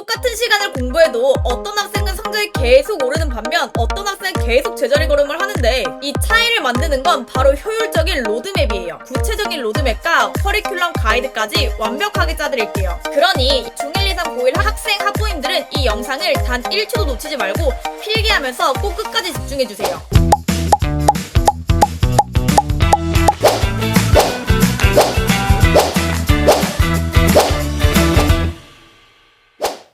똑같은 시간을 공부해도 어떤 학생은 성적이 계속 오르는 반면 어떤 학생은 계속 제자리 걸음을 하는데 이 차이를 만드는 건 바로 효율적인 로드맵이에요. 구체적인 로드맵과 커리큘럼 가이드까지 완벽하게 짜드릴게요. 그러니 중1, 2, 3, 고1 학생, 학부모님들은 이 영상을 단 1초도 놓치지 말고 필기하면서 꼭 끝까지 집중해주세요.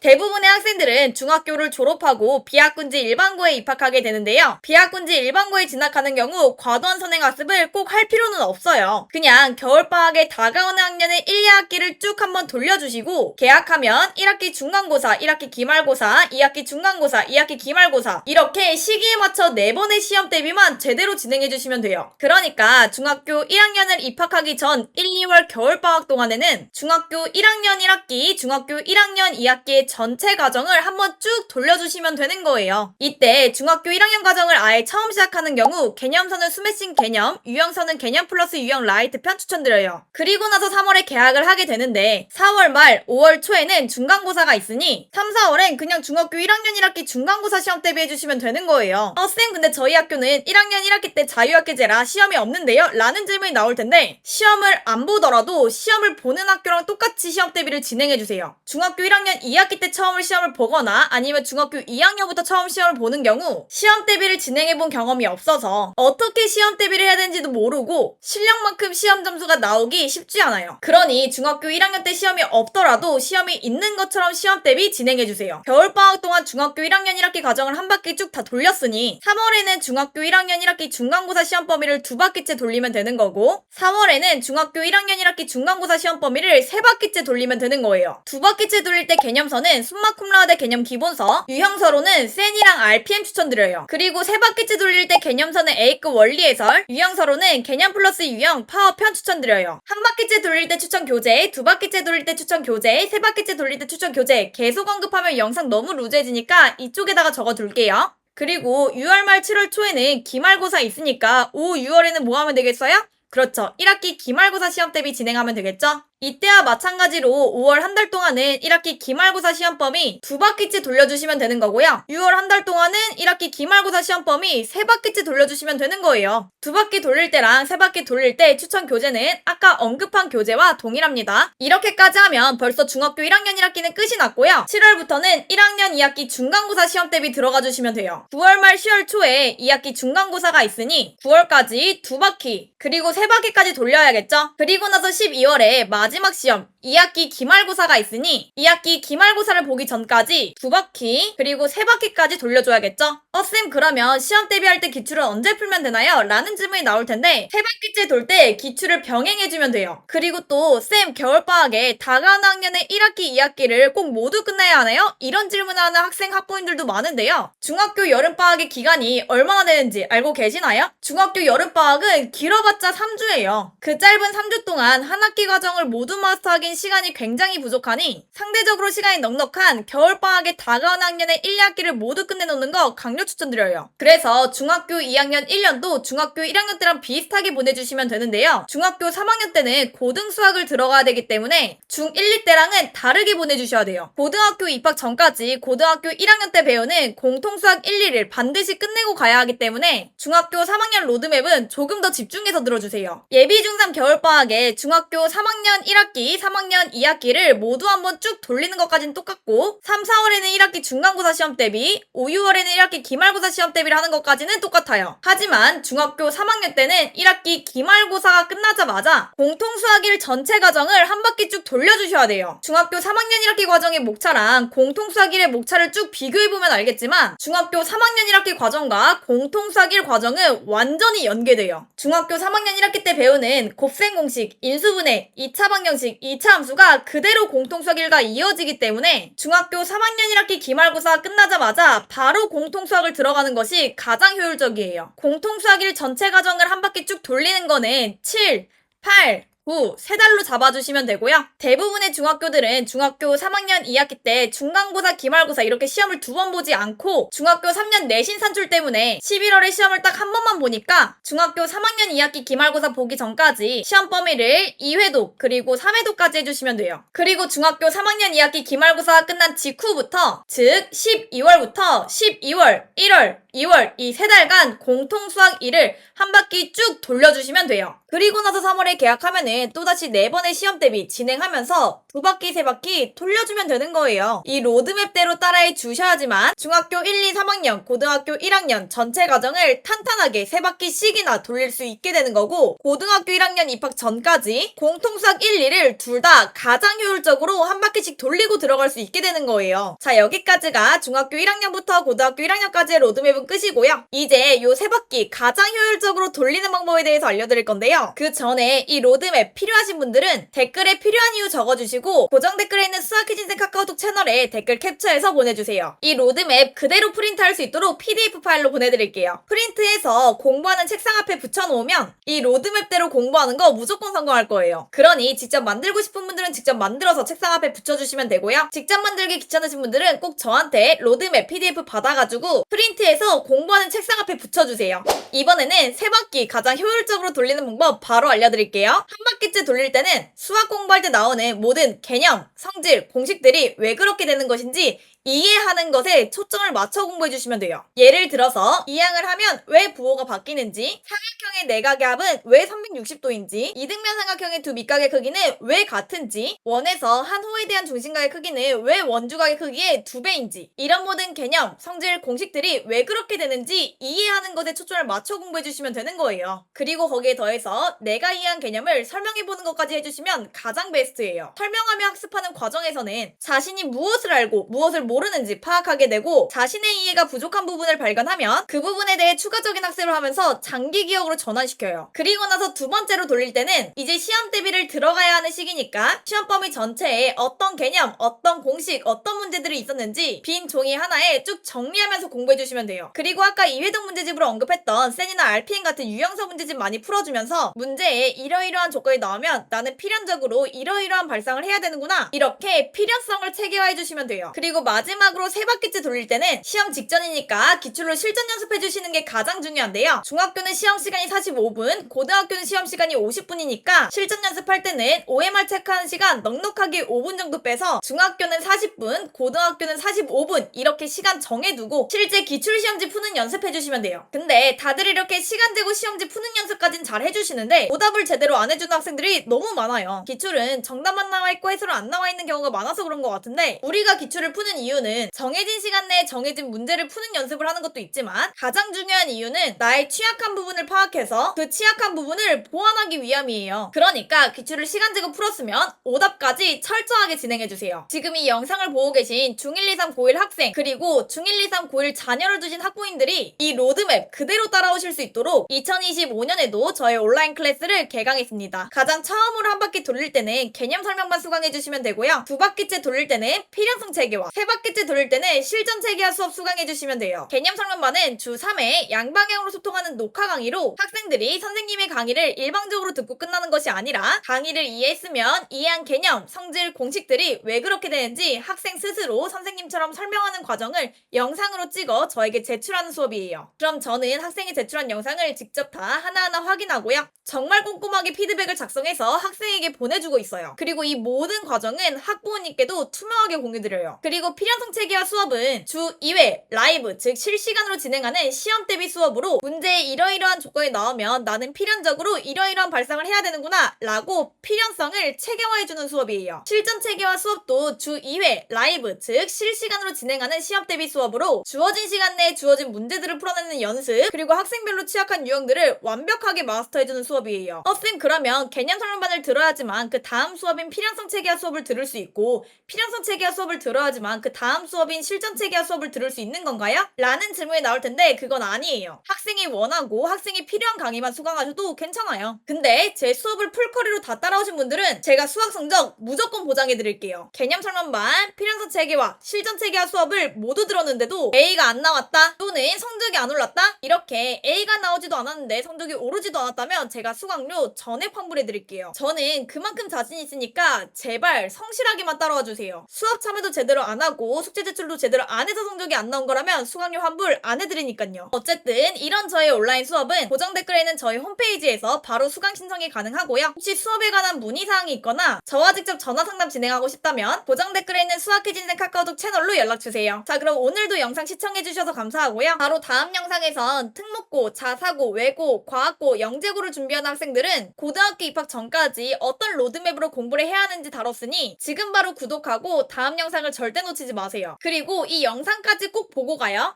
대부분의 학생들은 중학교를 졸업하고 비학군지 일반고에 입학하게 되는데요. 비학군지 일반고에 진학하는 경우 과도한 선행학습을 꼭 할 필요는 없어요. 그냥 겨울방학에 다가오는 학년의 1, 2학기를 쭉 한번 돌려주시고 개학하면 1학기 중간고사, 1학기 기말고사, 2학기 중간고사, 2학기 기말고사 이렇게 시기에 맞춰 4번의 시험 대비만 제대로 진행해주시면 돼요. 그러니까 중학교 1학년을 입학하기 전 1, 2월 겨울방학 동안에는 중학교 1학년 1학기, 중학교 1학년 2학기의 전체 과정을 한번 쭉 돌려주시면 되는 거예요. 이때 중학교 1학년 과정을 아예 처음 시작하는 경우 개념서는 스매싱 개념, 유형서는 개념 플러스 유형 라이트 편 추천드려요. 그리고 나서 3월에 개학을 하게 되는데 4월 말, 5월 초에는 중간고사가 있으니 3, 4월엔 그냥 중학교 1학년 1학기 중간고사 시험 대비해주시면 되는 거예요. 쌤 근데 저희 학교는 1학년 1학기 때 자유학기제라 시험이 없는데요? 라는 질문이 나올 텐데 시험을 안 보더라도 시험을 보는 학교랑 똑같이 시험 대비를 진행해주세요. 중학교 1학년 2학기 때 처음 시험을 보거나 아니면 중학교 2학년부터 처음 시험을 보는 경우 시험 대비를 진행해본 경험이 없어서 어떻게 시험 대비를 해야 되는지도 모르고 실력만큼 시험 점수가 나오기 쉽지 않아요. 그러니 중학교 1학년 때 시험이 없더라도 시험이 있는 것처럼 시험 대비 진행해주세요. 겨울방학 동안 중학교 1학년 1학기 과정을 한 바퀴 쭉 다 돌렸으니 3월에는 중학교 1학년 1학기 중간고사 시험 범위를 2바퀴째 돌리면 되는 거고 4월에는 중학교 1학년 1학기 중간고사 시험 범위를 3바퀴째 돌리면 되는 거예요. 2바퀴째 돌릴 때 개념서는 숨마 쿰라우데 개념 기본서, 유형서로는 센이랑 RPM 추천드려요. 그리고 3바퀴째 돌릴 때 개념서는 A급 원리 해설, 유형서로는 개념 플러스 유형, 파워 편 추천드려요. 한 바퀴째 돌릴 때 추천 교재, 2바퀴째 돌릴 때 추천 교재, 3바퀴째 돌릴 때 추천 교재 계속 언급하면 영상 너무 루즈해지니까 이쪽에다가 적어둘게요. 그리고 6월 말 7월 초에는 기말고사 있으니까 5, 6월에는 뭐 하면 되겠어요? 그렇죠. 1학기 기말고사 시험 대비 진행하면 되겠죠? 이때와 마찬가지로 5월 한 달 동안은 1학기 기말고사 시험 범위 2바퀴째 돌려주시면 되는 거고요. 6월 한 달 동안은 1학기 기말고사 시험 범위 3바퀴째 돌려주시면 되는 거예요. 2바퀴 돌릴 때랑 3바퀴 돌릴 때 추천 교재는 아까 언급한 교재와 동일합니다. 이렇게까지 하면 벌써 중학교 1학년 1학기는 끝이 났고요. 7월부터는 1학년 2학기 중간고사 시험 대비 들어가 주시면 돼요. 9월 말 10월 초에 2학기 중간고사가 있으니 9월까지 2바퀴 그리고 3바퀴까지 돌려야겠죠? 그리고 나서 12월에 마지막 시험 2학기 기말고사가 있으니 2학기 기말고사를 보기 전까지 2바퀴 그리고 3바퀴까지 돌려줘야겠죠? 쌤 그러면 시험 대비할 때 기출은 언제 풀면 되나요? 라는 질문이 나올 텐데 3바퀴째 돌 때 기출을 병행해주면 돼요. 그리고 또 쌤 겨울방학에 다가오는 학년의 1학기, 2학기를 꼭 모두 끝내야 하나요? 이런 질문을 하는 학생, 학부모님들도 많은데요. 중학교 여름방학의 기간이 얼마나 되는지 알고 계시나요? 중학교 여름방학은 길어봤자 3주예요. 그 짧은 3주 동안 한 학기 과정을 모두 마스터하긴 시간이 굉장히 부족하니 상대적으로 시간이 넉넉한 겨울방학에 다가오는 학년의 1, 2학기를 모두 끝내놓는 거 강력 추천드려요. 그래서 중학교 2학년 1년도 중학교 1학년 때랑 비슷하게 보내주시면 되는데요. 중학교 3학년 때는 고등수학을 들어가야 되기 때문에 중1, 2때랑은 다르게 보내주셔야 돼요. 고등학교 입학 전까지 고등학교 1학년 때 배우는 공통수학 1, 2를 반드시 끝내고 가야 하기 때문에 중학교 3학년 로드맵은 조금 더 집중해서 들어주세요. 예비 중3 겨울방학에 중학교 3학년 1학기, 3학년 2학기를 모두 한번 쭉 돌리는 것까지는 똑같고 3, 4월에는 1학기 중간고사 시험 대비, 5, 6월에는 1학기 기말고사 시험 대비를 하는 것까지는 똑같아요. 하지만 중학교 3학년 때는 1학기 기말고사가 끝나자마자 공통수학 1 전체 과정을 한 바퀴 쭉 돌려주셔야 돼요. 중학교 3학년 1학기 과정의 목차랑 공통수학 1의 목차를 쭉 비교해보면 알겠지만 중학교 3학년 1학기 과정과 공통수학 1 과정은 완전히 연계돼요. 중학교 3학년 1학기 때 배우는 곱셈 공식, 인수분해, 2차 방정식, 2차 함수가 그대로 공통수학 1과 이어지기 때문에 중학교 3학년 1학기 기말고사 끝나자마자 바로 공통수학을 들어가는 것이 가장 효율적이에요. 공통수학 1 전체 과정을 한 바퀴 쭉 돌리는 거는 7, 8, 후 3달로 잡아주시면 되고요. 대부분의 중학교들은 중학교 3학년 2학기 때 중간고사, 기말고사 이렇게 시험을 2번 보지 않고 중학교 3년 내신 산출 때문에 11월에 시험을 딱 한 번만 보니까 중학교 3학년 2학기 기말고사 보기 전까지 시험 범위를 2회독 그리고 3회독까지 해주시면 돼요. 그리고 중학교 3학년 2학기 기말고사가 끝난 직후부터 즉 12월부터 12월, 1월, 2월 이 3달간 공통수학 1을 한 바퀴 쭉 돌려주시면 돼요. 그리고 나서 3월에 개학하면은 또다시 4번의 시험 대비 진행하면서 2바퀴, 3바퀴 돌려주면 되는 거예요. 이 로드맵대로 따라해 주셔야지만 중학교 1, 2, 3학년, 고등학교 1학년 전체 과정을 탄탄하게 3바퀴씩이나 돌릴 수 있게 되는 거고 고등학교 1학년 입학 전까지 공통수학 1, 2를 둘 다 가장 효율적으로 한 바퀴씩 돌리고 들어갈 수 있게 되는 거예요. 자, 여기까지가 중학교 1학년부터 고등학교 1학년까지의 로드맵은 끝이고요. 이제 요 3바퀴 가장 효율적으로 돌리는 방법에 대해서 알려드릴 건데요. 그 전에 이 로드맵 필요하신 분들은 댓글에 필요한 이유 적어주시고 고정 댓글에 있는 수학퀴즈인생 카카오톡 채널에 댓글 캡처해서 보내주세요. 이 로드맵 그대로 프린트할 수 있도록 PDF 파일로 보내드릴게요. 프린트해서 공부하는 책상 앞에 붙여놓으면 이 로드맵대로 공부하는 거 무조건 성공할 거예요. 그러니 직접 만들고 싶은 분들은 직접 만들어서 책상 앞에 붙여주시면 되고요. 직접 만들기 귀찮으신 분들은 꼭 저한테 로드맵 PDF 받아가지고 프린트해서 공부하는 책상 앞에 붙여주세요. 이번에는 3바퀴 가장 효율적으로 돌리는 방법 바로 알려드릴게요. 한 바퀴째 돌릴 때는 수학 공부할 때 나오는 모든 개념, 성질, 공식들이 왜 그렇게 되는 것인지 이해하는 것에 초점을 맞춰 공부해 주시면 돼요. 예를 들어서 이항을 하면 왜 부호가 바뀌는지, 삼각형의 내각의 합은 왜 360도인지, 이등변 삼각형의 두 밑각의 크기는 왜 같은지, 원에서 한 호에 대한 중심각의 크기는 왜 원주각의 크기의 2배인지, 이런 모든 개념, 성질, 공식들이 왜 그렇게 되는지 이해하는 것에 초점을 맞춰 공부해 주시면 되는 거예요. 그리고 거기에 더해서 내가 이해한 개념을 설명해 보는 것까지 해주시면 가장 베스트예요. 설명하며 학습하는 과정에서는 자신이 무엇을 알고 무엇을 모르는지 파악하게 되고 자신의 이해가 부족한 부분을 발견하면 그 부분에 대해 추가적인 학습을 하면서 장기 기억으로 전환시켜요. 그리고 나서 2번째로 돌릴 때는 이제 시험 대비를 들어가야 하는 시기니까 시험 범위 전체에 어떤 개념, 어떤 공식, 어떤 문제들이 있었는지 빈 종이 하나에 쭉 정리하면서 공부해주시면 돼요. 그리고 아까 이회동 문제집으로 언급했던 센이나 RPN 같은 유형서 문제집 많이 풀어주면서 문제에 이러이러한 조건이 나오면 나는 필연적으로 이러이러한 발상을 해야 되는구나 이렇게 필연성을 체계화해주시면 돼요. 그리고 마지막으로 3바퀴째 돌릴 때는 시험 직전이니까 기출로 실전 연습해주시는 게 가장 중요한데요. 중학교는 시험 시간이 45분, 고등학교는 시험 시간이 50분이니까 실전 연습할 때는 OMR 체크하는 시간 넉넉하게 5분 정도 빼서 중학교는 40분, 고등학교는 45분 이렇게 시간 정해두고 실제 기출시험지 푸는 연습해주시면 돼요. 근데 다들 이렇게 시간 재고 시험지 푸는 연습까진 잘 해주시는데 오답을 제대로 안 해주는 학생들이 너무 많아요. 기출은 정답만 나와있고 해설은 안 나와있는 경우가 많아서 그런 것 같은데 우리가 기출을 푸는 이유는 정해진 시간 내에 정해진 문제를 푸는 연습을 하는 것도 있지만 가장 중요한 이유는 나의 취약한 부분을 파악해서 그 취약한 부분을 보완하기 위함이에요. 그러니까 기출을 시간 재고 풀었으면 오답까지 철저하게 진행해주세요. 지금 이 영상을 보고 계신 중1, 2, 3, 고1 학생 그리고 중1, 2, 3, 고1 자녀를 두신 학부모님들이 이 로드맵 그대로 따라오실 수 있도록 2025년에도 저의 온라인 클래스를 개강했습니다. 가장 처음으로 한 바퀴 돌릴 때는 개념 설명만 수강해주시면 되고요. 2바퀴째 돌릴 때는 필연성 체계와 3바퀴째 돌릴 때는 실전 체계화 수업 수강해주시면 돼요. 개념 설명반은 주 3회 양방향으로 소통하는 녹화 강의로 학생들이 선생님의 강의를 일방적으로 듣고 끝나는 것이 아니라 강의를 이해했으면 이해한 개념, 성질, 공식들이 왜 그렇게 되는지 학생 스스로 선생님처럼 설명하는 과정을 영상으로 찍어 저에게 제출하는 수업이에요. 그럼 저는 학생이 제출한 영상을 직접 다 하나하나 확인하고요. 정말 꼼꼼하게 피드백을 작성해서 학생에게 보내주고 있어요. 그리고 이 모든 과정은 학부모님께도 투명하게 공유드려요. 그리고 필연성 체계화 수업은 주 2회 라이브 즉 실시간으로 진행하는 시험 대비 수업으로 문제에 이러이러한 조건이 나오면 나는 필연적으로 이러이러한 발상을 해야 되는구나 라고 필연성을 체계화해주는 수업이에요. 실전 체계화 수업도 주 2회 라이브 즉 실시간으로 진행하는 시험 대비 수업으로 주어진 시간 내에 주어진 문제들을 풀어내는 연습 그리고 학생별로 취약한 유형들을 완벽하게 마스터해주는 수업이에요. 쌤 그러면 개념 설명반을 들어야지만 그 다음 수업인 필연성 체계화 수업을 들을 수 있고 필연성 체계화 수업을 들어야지만 그 다음 수업인 실전체계화 수업을 들을 수 있는 건가요? 라는 질문이 나올 텐데 그건 아니에요. 학생이 원하고 학생이 필요한 강의만 수강하셔도 괜찮아요. 근데 제 수업을 풀커리로 다 따라오신 분들은 제가 수학 성적 무조건 보장해 드릴게요. 개념 설명반, 필연서 체계화, 실전 체계화 수업을 모두 들었는데도 A가 안 나왔다 또는 성적이 안 올랐다 이렇게 A가 나오지도 않았는데 성적이 오르지도 않았다면 제가 수강료 전액 환불해 드릴게요. 저는 그만큼 자신 있으니까 제발 성실하게만 따라와 주세요. 수업 참여도 제대로 안 하고 숙제 제출도 제대로 안 해서 성적이 안 나온 거라면 수강료 환불 안 해드리니까요. 어쨌든 이런 저의 온라인 수업은 고정 댓글에 있는 저희 홈페이지에서 바로 수강 신청이 가능하고요. 혹시 수업에 관한 문의사항이 있거나 저와 직접 전화 상담 진행하고 싶다면 고정 댓글에 있는 수학회진생 카카오톡 채널로 연락주세요. 자, 그럼 오늘도 영상 시청해주셔서 감사하고요. 바로 다음 영상에선 특목고, 자사고, 외고, 과학고, 영재고를 준비하는 학생들은 고등학교 입학 전까지 어떤 로드맵으로 공부를 해야 하는지 다뤘으니 지금 바로 구독하고 다음 영상을 절대 놓치지 마세요. 그리고 이 영상까지 꼭 보고 가요.